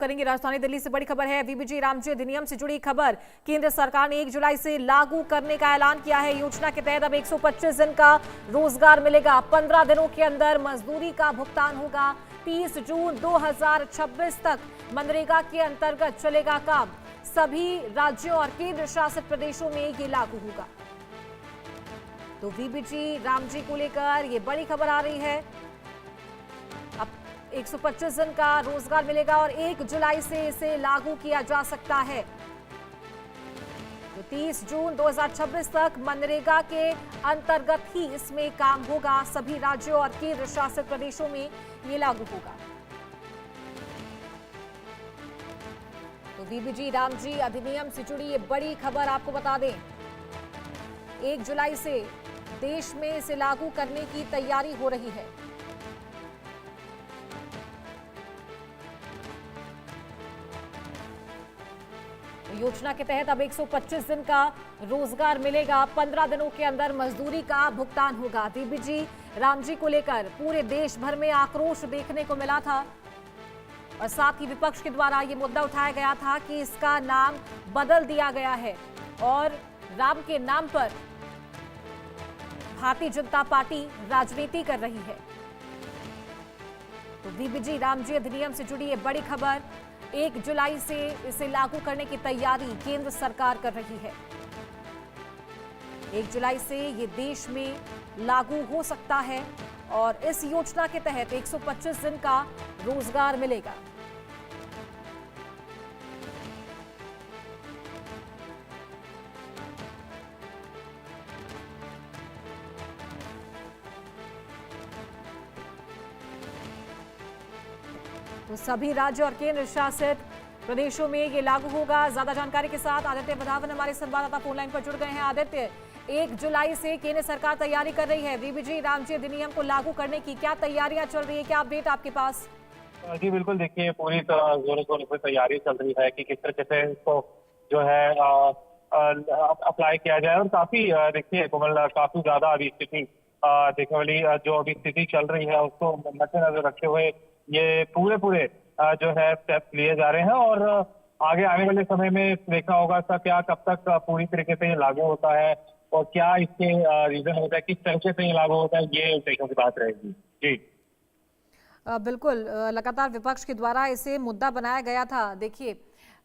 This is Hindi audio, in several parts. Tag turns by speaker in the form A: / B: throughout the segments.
A: करेंगे। राजधानी दिल्ली से बड़ी खबर है। वीबीजी रामजी अधिनियम से जुड़ी खबर। केंद्र सरकार ने 1 जुलाई से लागू करने का ऐलान किया है। योजना के तहत अब 125 दिन का रोजगार मिलेगा। 15 दिनों के अंदर मजदूरी का भुगतान होगा। 30 जून 2026 तक मनरेगा के अंतर्गत चलेगा काम। सभी राज्यों और केंद्र शासित प्रदेशों में ये लागू होगा। तो वीबीजी रामजी को लेकर ये बड़ी खबर आ रही है। अब 125 दिन का रोजगार मिलेगा और 1 जुलाई से इसे लागू किया जा सकता है। तो 30 जून 2026 तक मनरेगा के अंतर्गत ही इसमें काम होगा। सभी राज्यों और केंद्र शासित प्रदेशों में ये लागू होगा। तो वीबीजी रामजी अधिनियम से जुड़ी ये बड़ी खबर आपको बता दें। 1 जुलाई से देश में इसे लागू करने की तैयारी हो रही है। योजना के तहत अब 125 दिन का रोजगार मिलेगा। 15 दिनों के अंदर मजदूरी का भुगतान होगा। वीबीजी रामजी को लेकर पूरे देश भर में आक्रोश देखने को मिला था और साथ ही विपक्ष के द्वारा यह मुद्दा उठाया गया था कि इसका नाम बदल दिया गया है और राम के नाम पर भारतीय जनता पार्टी राजनीति कर रही है। तो वीबीजी रामजी अधिनियम से जुड़ी ये बड़ी खबर। 1 जुलाई से इसे लागू करने की तैयारी केंद्र सरकार कर रही है। 1 जुलाई से ये देश में लागू हो सकता है और इस योजना के तहत 125 दिन का रोजगार मिलेगा। तो सभी राज्य और केंद्र शासित प्रदेशों में ये लागू होगा। ज्यादा जानकारी के साथ आदित्य बधावन हमारे संवाददाता फोन लाइन पर जुड़ गए हैं। आदित्य, 1 जुलाई से केंद्र सरकार तैयारी कर रही है वीबीजी रामजी अधिनियम को लागू करने की। क्या तैयारियां चल रही है, क्या अपडेट आपके पास?
B: जी बिल्कुल, देखिए पूरी तरह जोरों शोरों पे तैयारी चल रही है कि किस तरीके से इसको जो है अप्लाई किया जाए। और काफी देखिए कोमल, काफी ज्यादा अभी स्थिति देखने वाली जो अभी स्थिति चल रही है उसको मद्देनजर रखते हुए ये पूरे जो है स्टेप्स लिए जा रहे हैं। और आगे आने वाले समय में देखना होगा इसका क्या कब तक पूरी तरीके से ये लागू होता है और क्या इसके रीजन होता है, किस तरीके से ये लागू होता है, ये देखने की बात रहेगी। जी
A: बिल्कुल, लगातार विपक्ष के द्वारा इसे मुद्दा बनाया गया था। देखिए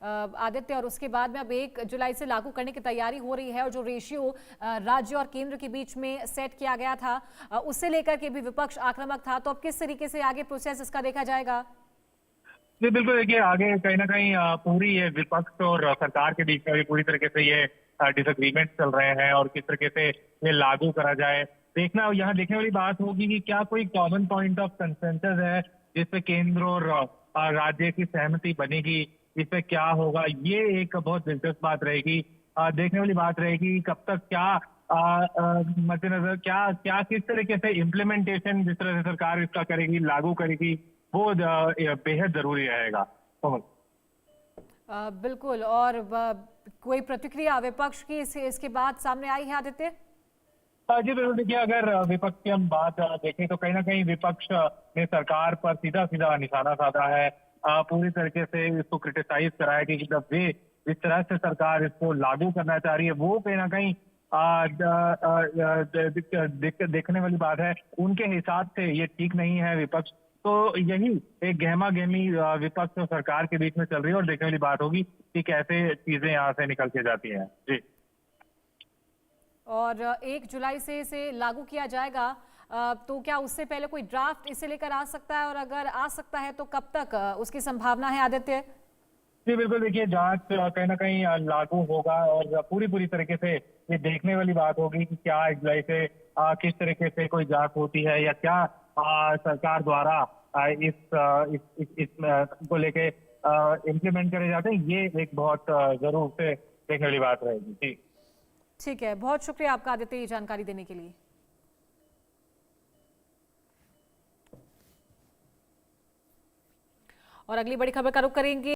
A: आदित्य, और उसके बाद में अब 1 जुलाई से लागू करने की तैयारी हो रही है और जो रेशियो राज्य और केंद्र के बीच में सेट किया गया था उससे लेकर के भी विपक्ष आक्रामक था। तो अब किस तरीके से आगे प्रोसेस इसका देखा जाएगा?
B: जी बिल्कुल, देखिए आगे कहीं ना कहीं पूरी ये विपक्ष और सरकार के बीच में भी पूरी तरीके से ये डिसएग्रीमेंट चल रहे हैं और किस तरीके से ये लागू करा जाए। देखना यहाँ देखने वाली बात होगी कि क्या कोई कॉमन पॉइंट ऑफ कंसेंसस है जिसपे केंद्र और राज्य की सहमति बनेगी, इस पे क्या होगा। ये एक बहुत दिलचस्प बात रहेगी, देखने वाली बात रहेगी। कब तक क्या मद्देनजर क्या किस तरीके से इम्प्लीमेंटेशन जिस तरह से सरकार इसका करेगी, लागू करेगी, वो बेहद जरूरी रहेगा।
A: बिल्कुल। और कोई प्रतिक्रिया विपक्ष की इसके बाद सामने आई है आदित्य?
B: जी बिल्कुल, देखिए अगर विपक्ष की हम बात देखें तो कहीं ना कहीं विपक्ष ने सरकार पर सीधा निशाना साधा है। पूरी तरीके से इसको क्रिटिसाइज करा है कि जिस तरह से सरकार इसको लागू करना चाह रही है वो कहीं ना कहीं देखने वाली बात है। उनके हिसाब से ये ठीक नहीं है विपक्ष। तो यही एक गहमा गहमी विपक्ष और सरकार के बीच में चल रही है और देखने वाली बात होगी कि कैसे चीजें यहाँ से निकल के जाती हैं। जी,
A: और 1 जुलाई से इसे लागू किया जाएगा। तो क्या उससे पहले कोई ड्राफ्ट इसे लेकर आ सकता है और अगर आ सकता है तो कब तक उसकी संभावना है आदित्य?
B: जी बिल्कुल, देखिए जांच कहीं ना कहीं लागू होगा और पूरी तरीके से ये देखने वाली बात होगी कि क्या 1 जुलाई से किस तरीके से कोई जांच होती है या क्या सरकार द्वारा इस को लेके इम्प्लीमेंट करे जाते हैं। ये एक बहुत जरूर से देखने वाली बात रहेगी। जी
A: ठीक है, बहुत शुक्रिया आपका आदित्य ये जानकारी देने के लिए। और अगली बड़ी खबर का रुख करेंगे।